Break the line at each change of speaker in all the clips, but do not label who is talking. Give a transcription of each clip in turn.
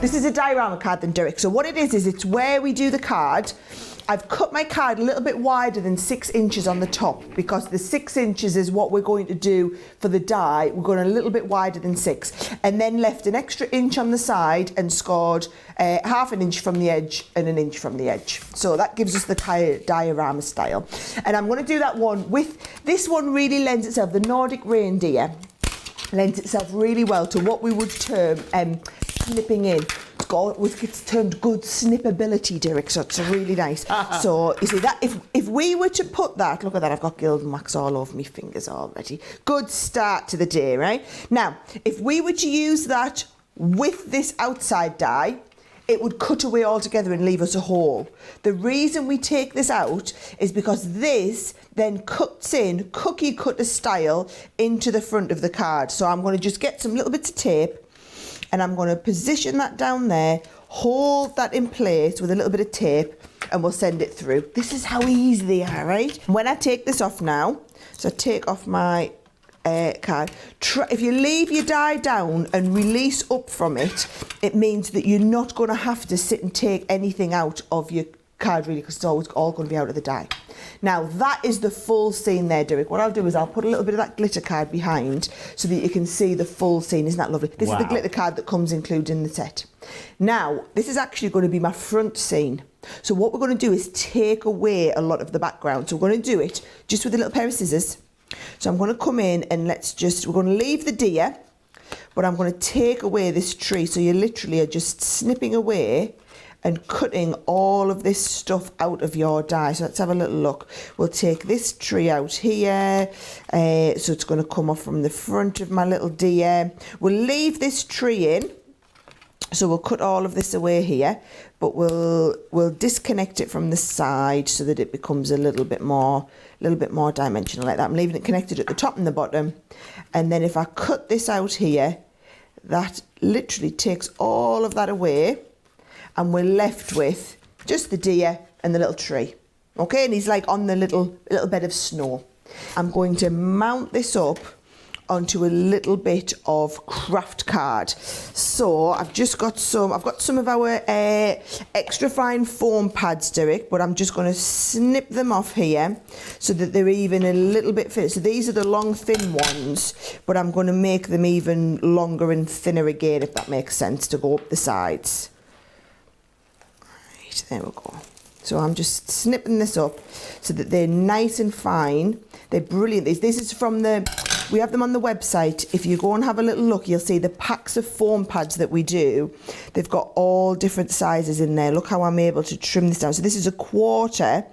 This is a diorama card then, Derek. So what it is it's where we do the card. I've cut my card a little bit wider than 6 inches on the top because the 6 inches is what we're going to do for the die. We're going a little bit wider than 6 and then left an extra inch on the side and scored half an inch from the edge and an inch from the edge. So that gives us the diorama style. And I'm going to do that one with, this one really lends itself, the Nordic Reindeer lends itself really well to what we would term snipping in. It's termed good snippability, Derek, so it's really nice. So you see that if we were to put that, look at that, I've got gilding wax all over my fingers already. Good start to the day, right? Now, if we were to use that with this outside die, it would cut away altogether and leave us a hole. The reason we take this out is because this then cuts in cookie cutter style into the front of the card. So I'm going to just get some little bits of tape and I'm going to position that down there, hold that in place with a little bit of tape, and we'll send it through. This is how easy they are, right? When I take this off now, so I take off my card, if you leave your die down and release up from it, it means that you're not going to have to sit and take anything out of your card really, because it's always all going to be out of the die. Now that is the full scene there, Derek. What I'll do is I'll put a little bit of that glitter card behind so that you can see the full scene. Isn't that lovely? This is the glitter card that comes included in the set. Now this is actually going to be my front scene. So what we're going to do is take away a lot of the background. So we're going to do it just with a little pair of scissors. So I'm going to come in and we're going to leave the deer, but I'm going to take away this tree. So you literally are just snipping away and cutting all of this stuff out of your die. So let's have a little look. We'll take this tree out here. So it's going to come off from the front of my little deer. We'll leave this tree in. So we'll cut all of this away here, but we'll disconnect it from the side so that it becomes a little bit more dimensional like that. I'm leaving it connected at the top and the bottom. And then if I cut this out here, that literally takes all of that away. And we're left with just the deer and the little tree. Okay, and he's like on the little bed of snow. I'm going to mount this up onto a little bit of craft card. So I've got some of our extra fine foam pads, Derek, but I'm just going to snip them off here so that they're even a little bit thin. So these are the long thin ones, but I'm going to make them even longer and thinner again, if that makes sense, to go up the sides. There we go. So I'm just snipping this up so that they're nice and fine. They're brilliant. This is from we have them on the website. If you go and have a little look, you'll see the packs of foam pads that we do. They've got all different sizes in there. Look how I'm able to trim this down. So this is 1/4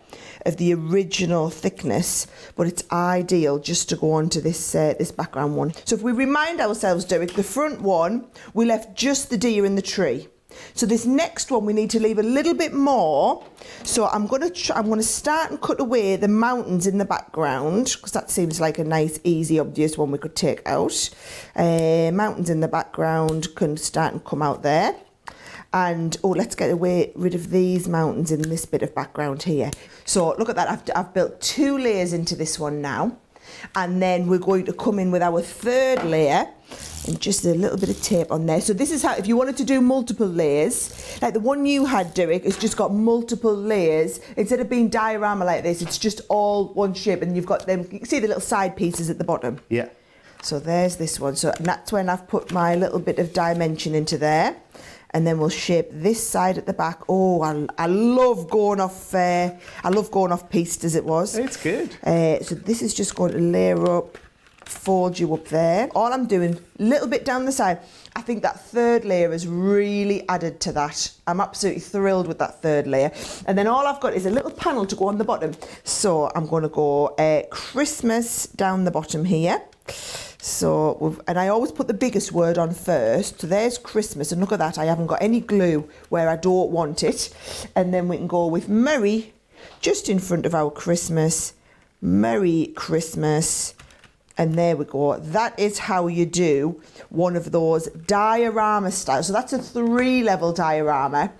of the original thickness, but it's ideal just to go onto this this background one. So if we remind ourselves, Derek, the front one, we left just the deer in the tree. So this next one we need to leave a little bit more. So I'm going to start and cut away the mountains in the background, because that seems like a nice, easy, obvious one we could take out. Mountains in the background can start and come out there. And let's get rid of these mountains in this bit of background here. So look at that. I've built 2 layers into this one now. And then we're going to come in with our 3rd layer and just a little bit of tape on there. So this is how, if you wanted to do multiple layers, like the one you had, Derek, it's just got multiple layers. Instead of being diorama like this, it's just all one shape, and you've got them, you can see the little side pieces at the bottom. Yeah. So there's this one. So that's when I've put my little bit of dimension into there. And then we'll shape this side at the back. Oh, I love going off pieced as it was.
It's good.
So this is just going to layer up, fold you up there. All I'm doing, a little bit down the side. I think that 3rd layer has really added to that. I'm absolutely thrilled with that 3rd layer. And then all I've got is a little panel to go on the bottom. So I'm going to go Christmas down the bottom here. So, and I always put the biggest word on first. So there's Christmas, and look at that, I haven't got any glue where I don't want it. And then we can go with Merry, just in front of our Christmas. Merry Christmas. And there we go. That is how you do one of those diorama styles. So that's a 3-level diorama.